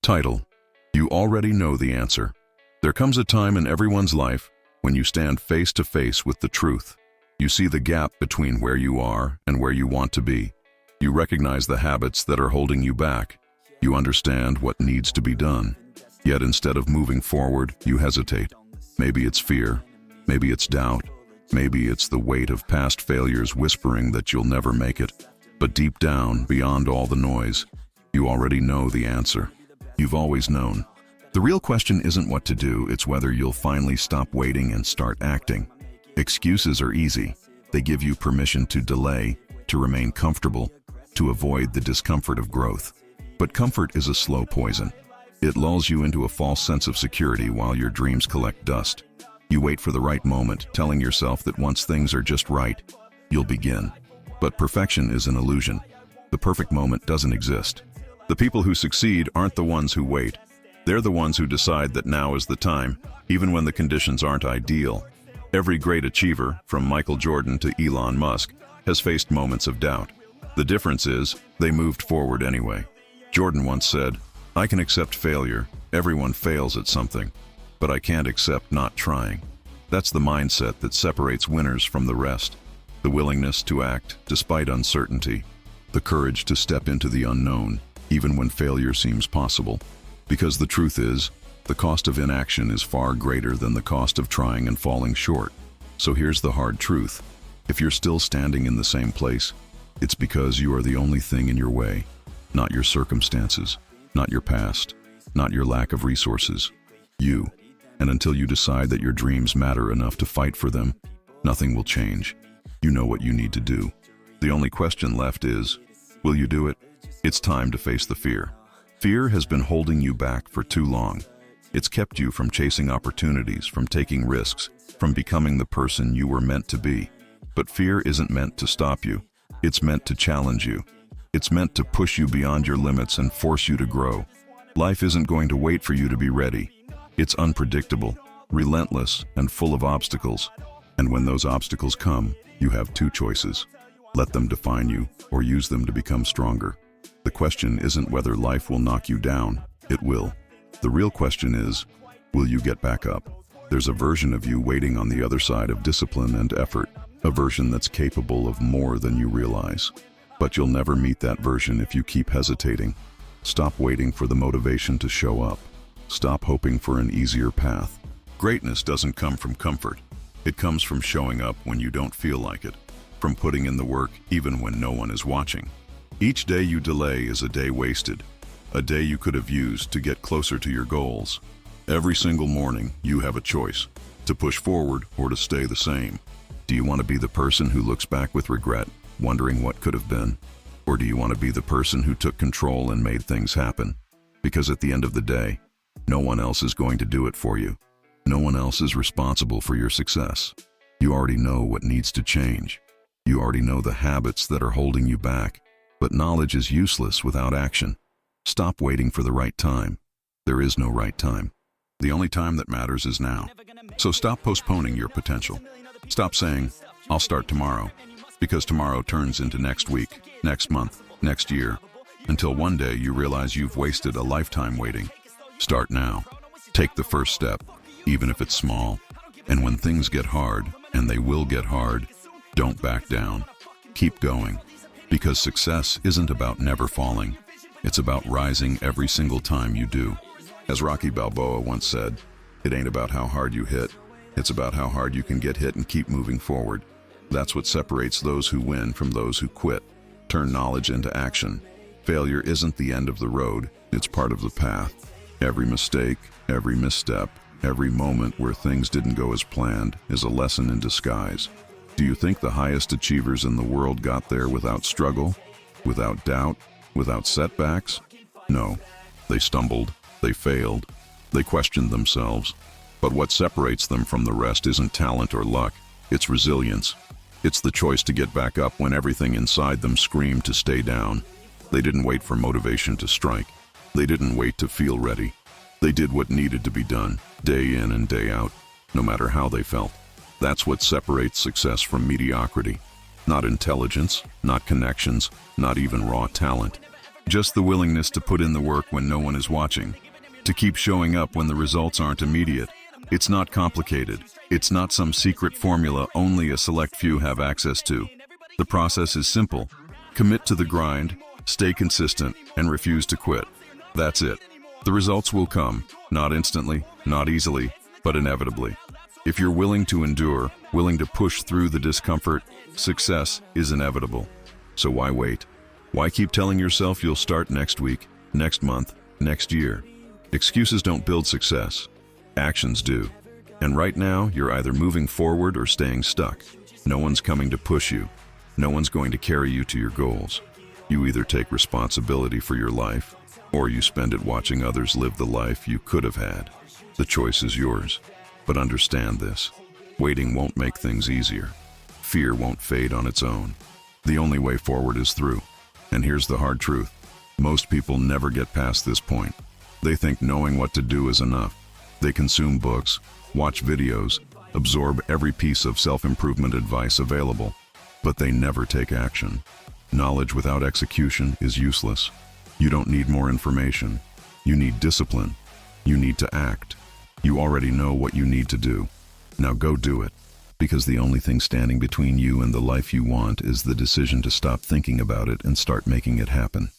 Title: You already know the answer. There comes a time in everyone's life when you stand face to face with the truth. You see the gap between where you are and where you want to be. You recognize the habits that are holding you back. You understand what needs to be done. Yet instead of moving forward, you hesitate. Maybe it's fear. Maybe it's doubt. Maybe it's the weight of past failures whispering that you'll never make it. But deep down, beyond all the noise, you already know the answer. You've always known. The real question isn't what to do, it's whether you'll finally stop waiting and start acting. Excuses are easy. They give you permission to delay, to remain comfortable, to avoid the discomfort of growth. But comfort is a slow poison. It lulls you into a false sense of security while your dreams collect dust. You wait for the right moment, telling yourself that once things are just right, you'll begin. But perfection is an illusion. The perfect moment doesn't exist. The people who succeed aren't the ones who wait. They're the ones who decide that now is the time, even when the conditions aren't ideal. Every great achiever, from Michael Jordan to Elon Musk, has faced moments of doubt. The difference is, they moved forward anyway. Jordan once said, "I can accept failure. Everyone fails at something. But I can't accept not trying." That's the mindset that separates winners from the rest. The willingness to act despite uncertainty. The courage to step into the unknown, even when failure seems possible. Because the truth is, the cost of inaction is far greater than the cost of trying and falling short. So here's the hard truth. If you're still standing in the same place, it's because you are the only thing in your way. Not your circumstances, not your past, not your lack of resources. You. And until you decide that your dreams matter enough to fight for them, nothing will change. You know what you need to do. The only question left is, will you do it? It's time to face the fear. Fear has been holding you back for too long. It's kept you from chasing opportunities, from taking risks, from becoming the person you were meant to be. But fear isn't meant to stop you. It's meant to challenge you. It's meant to push you beyond your limits and force you to grow. Life isn't going to wait for you to be ready. It's unpredictable, relentless, and full of obstacles. And when those obstacles come, you have two choices. Let them define you, or use them to become stronger. The question isn't whether life will knock you down. It will. The real question is, will you get back up? There's a version of you waiting on the other side of discipline and effort, a version that's capable of more than you realize. But you'll never meet that version if you keep hesitating. Stop waiting for the motivation to show up. Stop hoping for an easier path. Greatness doesn't come from comfort. It comes from showing up when you don't feel like it, from putting in the work even when no one is watching. Each day you delay is a day wasted, a day you could have used to get closer to your goals. Every single morning you have a choice, to push forward or to stay the same. Do you want to be the person who looks back with regret, wondering what could have been? Or do you want to be the person who took control and made things happen? Because at the end of the day, no one else is going to do it for you. No one else is responsible for your success. You already know what needs to change. You already know the habits that are holding you back. But knowledge is useless without action. Stop waiting for the right time. There is no right time. The only time that matters is now. So stop postponing your potential. Stop saying, "I'll start tomorrow," because tomorrow turns into next week, next month, next year, until one day you realize you've wasted a lifetime waiting. Start now. Take the first step, even if it's small. And when things get hard, and they will get hard, don't back down. Keep going. Because success isn't about never falling. It's about rising every single time you do. As Rocky Balboa once said, it ain't about how hard you hit. It's about how hard you can get hit and keep moving forward. That's what separates those who win from those who quit. Turn knowledge into action. Failure isn't the end of the road. It's part of the path. Every mistake, every misstep, every moment where things didn't go as planned is a lesson in disguise. Do you think the highest achievers in the world got there without struggle, without doubt, without setbacks? No. They stumbled, they failed, they questioned themselves. But what separates them from the rest isn't talent or luck, it's resilience. It's the choice to get back up when everything inside them screamed to stay down. They didn't wait for motivation to strike. They didn't wait to feel ready. They did what needed to be done, day in and day out, no matter how they felt. That's what separates success from mediocrity. Not intelligence, not connections, not even raw talent. Just the willingness to put in the work when no one is watching, to keep showing up when the results aren't immediate. It's not complicated. It's not some secret formula only a select few have access to. The process is simple. Commit to the grind, stay consistent, and refuse to quit. That's it. The results will come, not instantly, not easily, but inevitably. If you're willing to endure, willing to push through the discomfort, success is inevitable. So why wait? Why keep telling yourself you'll start next week, next month, next year? Excuses don't build success. Actions do. And right now, you're either moving forward or staying stuck. No one's coming to push you. No one's going to carry you to your goals. You either take responsibility for your life, or you spend it watching others live the life you could have had. The choice is yours. But understand this. Waiting won't make things easier. Fear won't fade on its own. The only way forward is through. And here's the hard truth. Most people never get past this point. They think knowing what to do is enough. They consume books, watch videos, absorb every piece of self-improvement advice available, but they never take action. Knowledge without execution is useless. You don't need more information. You need discipline. You need to act. You already know what you need to do. Now go do it. Because the only thing standing between you and the life you want is the decision to stop thinking about it and start making it happen.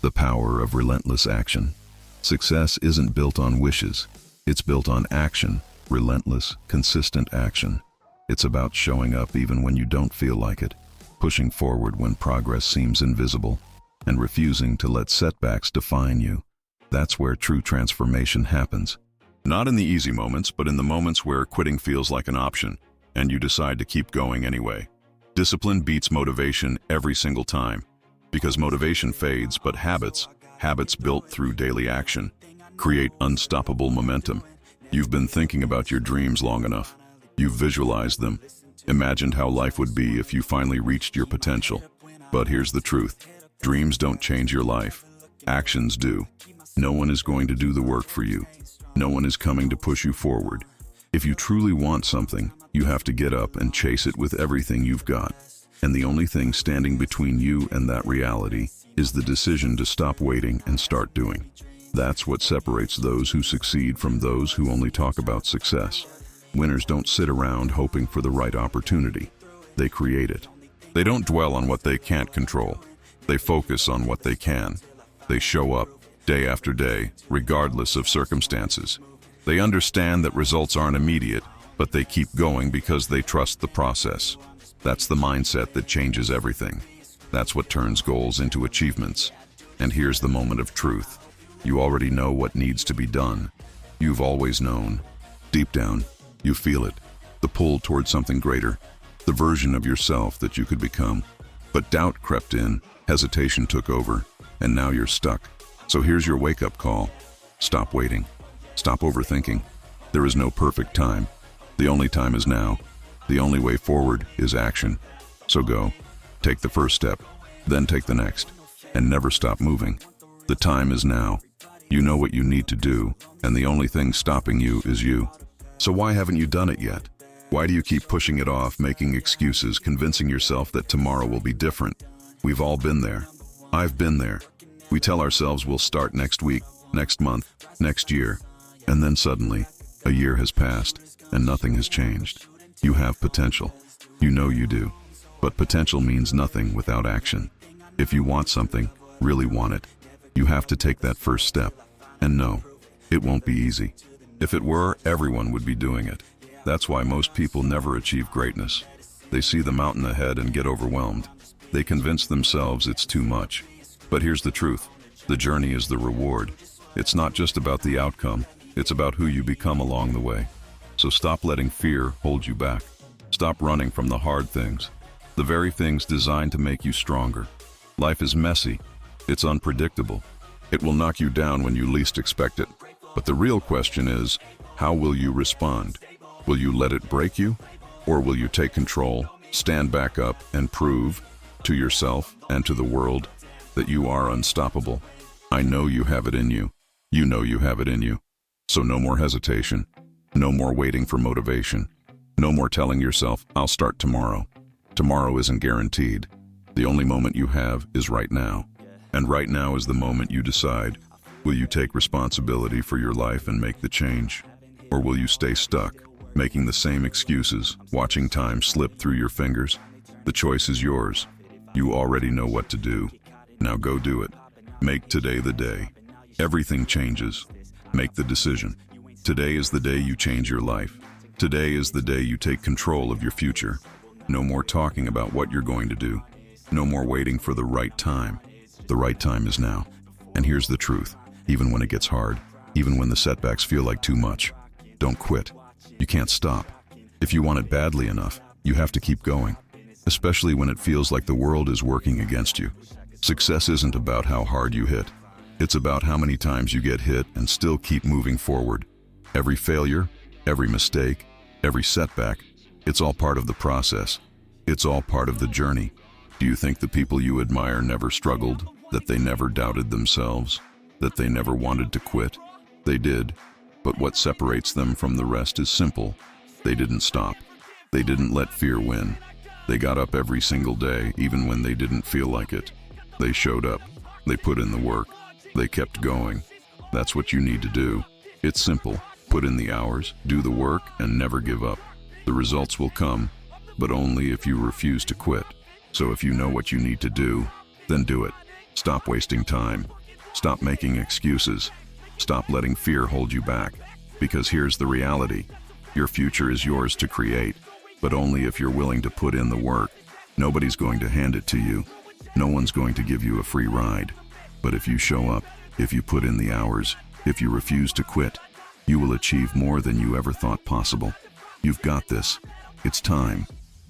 The power of relentless action. Success isn't built on wishes. It's built on action, relentless, consistent action. It's about showing up even when you don't feel like it, pushing forward when progress seems invisible, and refusing to let setbacks define you. That's where true transformation happens. Not in the easy moments, but in the moments where quitting feels like an option, and you decide to keep going anyway. Discipline beats motivation every single time, because motivation fades, but habits built through daily action, create unstoppable momentum. You've been thinking about your dreams long enough. You've visualized them, imagined how life would be if you finally reached your potential. But here's the truth. Dreams don't change your life. Actions do. No one is going to do the work for you. No one is coming to push you forward. If you truly want something, you have to get up and chase it with everything you've got. And the only thing standing between you and that reality is the decision to stop waiting and start doing. That's what separates those who succeed from those who only talk about success. Winners don't sit around hoping for the right opportunity. They create it. They don't dwell on what they can't control. They focus on what they can. They show up day after day, regardless of circumstances. They understand that results aren't immediate, but they keep going because they trust the process. That's the mindset that changes everything. That's what turns goals into achievements. And here's the moment of truth. You already know what needs to be done. You've always known. Deep down, you feel it. The pull towards something greater. The version of yourself that you could become. But doubt crept in, hesitation took over, and now you're stuck. So here's your wake-up call. Stop waiting. Stop overthinking. There is no perfect time. The only time is now. The only way forward is action. So go. Take the first step, then take the next, and never stop moving. The time is now. You know what you need to do, and the only thing stopping you is you. So why haven't you done it yet? Why do you keep pushing it off, making excuses, convincing yourself that tomorrow will be different? We've all been there. I've been there. We tell ourselves we'll start next week, next month, next year, and then suddenly, a year has passed, and nothing has changed. You have potential. You know you do. But potential means nothing without action. If you want something, really want it, you have to take that first step. And no, it won't be easy. If it were, everyone would be doing it. That's why most people never achieve greatness. They see the mountain ahead and get overwhelmed. They convince themselves it's too much. But here's the truth. The journey is the reward. It's not just about the outcome. It's about who you become along the way. So stop letting fear hold you back. Stop running from the hard things. The very things designed to make you stronger. Life is messy. It's unpredictable. It will knock you down when you least expect it. But the real question is, how will you respond? Will you let it break you? Or will you take control, stand back up, and prove to yourself and to the world that you are unstoppable? I know you have it in you. You know you have it in you. So no more hesitation. No more waiting for motivation. No more telling yourself, I'll start tomorrow. Tomorrow isn't guaranteed. The only moment you have is right now. And right now is the moment you decide. Will you take responsibility for your life and make the change? Or will you stay stuck, making the same excuses, watching time slip through your fingers? The choice is yours. You already know what to do. Now go do it. Make today the day. Everything changes. Make the decision. Today is the day you change your life. Today is the day you take control of your future. No more talking about what you're going to do. No more waiting for the right time. The right time is now. And here's the truth. Even when it gets hard, even when the setbacks feel like too much, don't quit. You can't stop. If you want it badly enough, you have to keep going, especially when it feels like the world is working against you. Success isn't about how hard you hit. It's about how many times you get hit and still keep moving forward. Every failure, every mistake, every setback, it's all part of the process. It's all part of the journey. Do you think the people you admire never struggled, that they never doubted themselves, that they never wanted to quit? They did, but what separates them from the rest is simple. They didn't stop. They didn't let fear win. They got up every single day, even when they didn't feel like it. They showed up. They put in the work. They kept going. That's what you need to do. It's simple. Put in the hours, do the work, and never give up. The results will come, but only if you refuse to quit. So if you know what you need to do, then do it. Stop wasting time. Stop making excuses. Stop letting fear hold you back. Because here's the reality. Your future is yours to create, but only if you're willing to put in the work. Nobody's going to hand it to you. No one's going to give you a free ride. But if you show up, if you put in the hours, if you refuse to quit, you will achieve more than you ever thought possible. You've got this. It's time.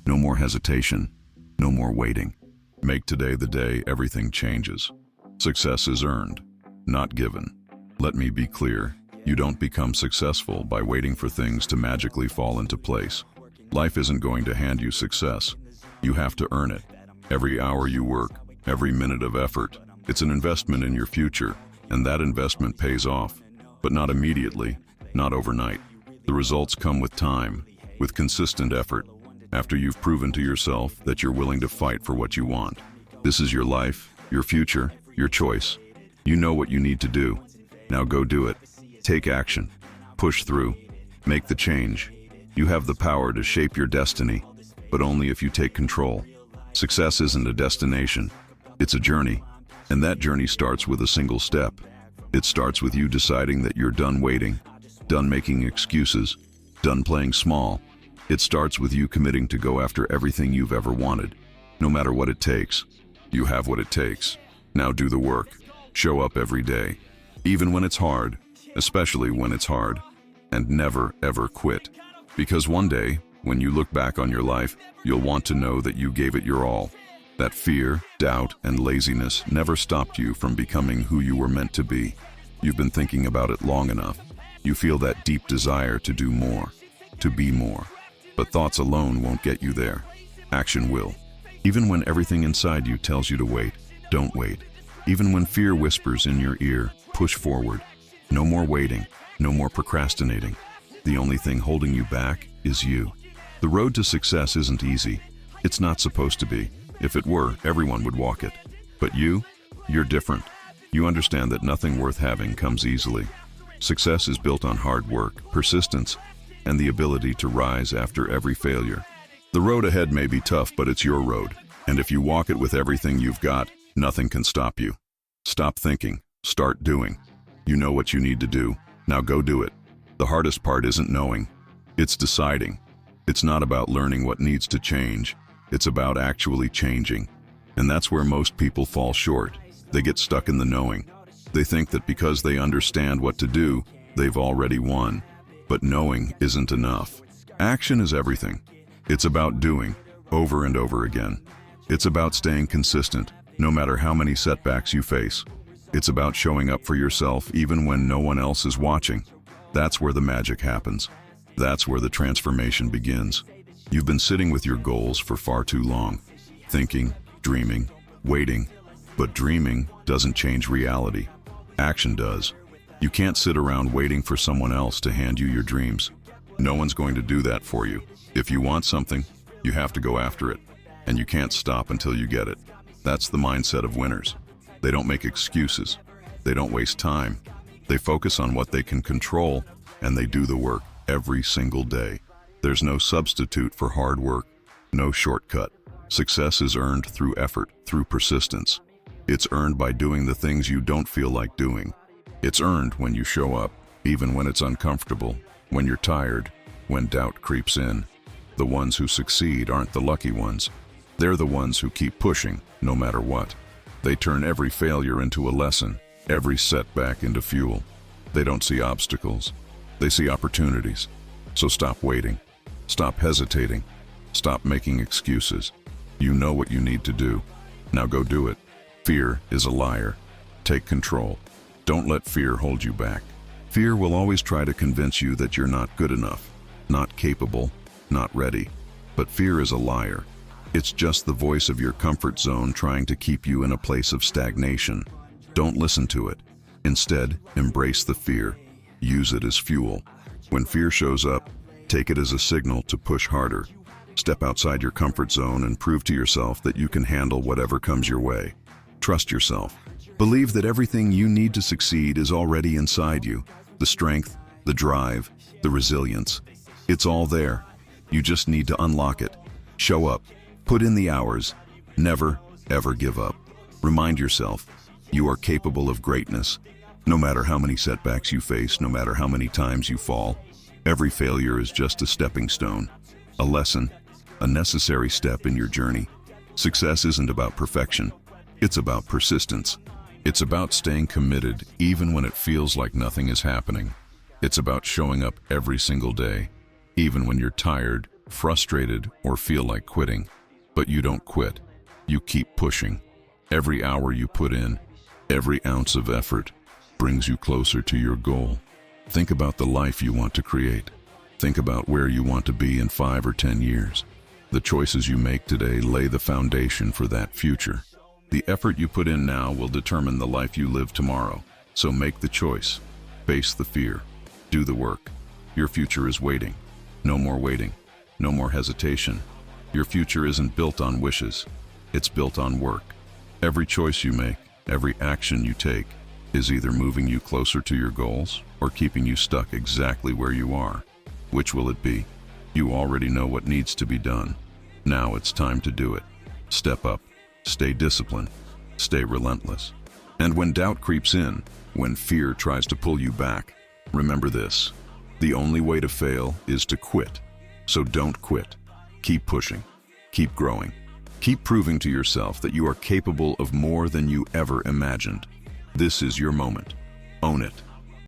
No more hesitation. No more waiting. Make today the day everything changes. Success is earned, not given. Let me be clear. You don't become successful by waiting for things to magically fall into place. Life isn't going to hand you success. You have to earn it. Every hour you work, every minute of effort, it's an investment in your future, and that investment pays off. But not immediately, not overnight. The results come with time, with consistent effort, after you've proven to yourself that you're willing to fight for what you want. This is your life, your future, your choice. You know what you need to do. Now go do it. Take action. Push through. Make the change. You have the power to shape your destiny, but only if you take control. Success isn't a destination. It's a journey. And that journey starts with a single step. It starts with you deciding that you're done waiting, done making excuses, done playing small. It starts with you committing to go after everything you've ever wanted, no matter what it takes. You have what it takes. Now do the work. Show up every day, even when it's hard, especially when it's hard, and never, ever quit. Because one day, when you look back on your life, you'll want to know that you gave it your all. That fear, doubt, and laziness never stopped you from becoming who you were meant to be. You've been thinking about it long enough. You feel that deep desire to do more, to be more. But thoughts alone won't get you there. Action will. Even when everything inside you tells you to wait, don't wait. Even when fear whispers in your ear, push forward. No more waiting, no more procrastinating. The only thing holding you back is you. The road to success isn't easy. It's not supposed to be. If it were, everyone would walk it. But you're different. You understand that nothing worth having comes easily. Success is built on hard work, persistence, and the ability to rise after every failure. The road ahead may be tough, but it's your road. And if you walk it with everything you've got, nothing can stop you. Stop thinking. Start doing. You know what you need to do. Now go do it. The hardest part isn't knowing. It's deciding. It's not about learning what needs to change. It's about actually changing. And that's where most people fall short. They get stuck in the knowing. They think that because they understand what to do, they've already won. But knowing isn't enough. Action is everything. It's about doing, over and over again. It's about staying consistent, no matter how many setbacks you face. It's about showing up for yourself even when no one else is watching. That's where the magic happens. That's where the transformation begins. You've been sitting with your goals for far too long, thinking, dreaming, waiting. But dreaming doesn't change reality. Action does. You can't sit around waiting for someone else to hand you your dreams. No one's going to do that for you. If you want something, you have to go after it. And you can't stop until you get it. That's the mindset of winners. They don't make excuses. They don't waste time. They focus on what they can control, and they do the work every single day. There's no substitute for hard work, no shortcut. Success is earned through effort, through persistence. It's earned by doing the things you don't feel like doing. It's earned when you show up, even when it's uncomfortable, when you're tired, when doubt creeps in. The ones who succeed aren't the lucky ones. They're the ones who keep pushing, no matter what. They turn every failure into a lesson, every setback into fuel. They don't see obstacles. They see opportunities. So stop waiting. Stop hesitating. Stop making excuses. You know what you need to do. Now go do it. Fear is a liar. Take control. Don't let fear hold you back. Fear will always try to convince you that you're not good enough, not capable, not ready. But fear is a liar. It's just the voice of your comfort zone trying to keep you in a place of stagnation. Don't listen to it. Instead, embrace the fear. Use it as fuel. When fear shows up, take it as a signal to push harder. Step outside your comfort zone and prove to yourself that you can handle whatever comes your way. Trust yourself. Believe that everything you need to succeed is already inside you. The strength, the drive, the resilience. It's all there. You just need to unlock it. Show up. Put in the hours. Never, ever give up. Remind yourself, you are capable of greatness. No matter how many setbacks you face, no matter how many times you fall, every failure is just a stepping stone, a lesson, a necessary step in your journey. Success isn't about perfection. It's about persistence. It's about staying committed even when it feels like nothing is happening. It's about showing up every single day, even when you're tired, frustrated, or feel like quitting. But you don't quit. You keep pushing. Every hour you put in, every ounce of effort, brings you closer to your goal. Think about the life you want to create. Think about where you want to be in 5 or 10 years. The choices you make today lay the foundation for that future. The effort you put in now will determine the life you live tomorrow. So make the choice. Face the fear. Do the work. Your future is waiting. No more waiting. No more hesitation. Your future isn't built on wishes. It's built on work. Every choice you make, every action you take, is either moving you closer to your goals or keeping you stuck exactly where you are. Which will it be? You already know what needs to be done. Now it's time to do it. Step up. Stay disciplined. Stay relentless. And when doubt creeps in, when fear tries to pull you back, remember this: the only way to fail is to quit. So don't quit. Keep pushing. Keep growing. Keep proving to yourself that you are capable of more than you ever imagined. This is your moment. Own it.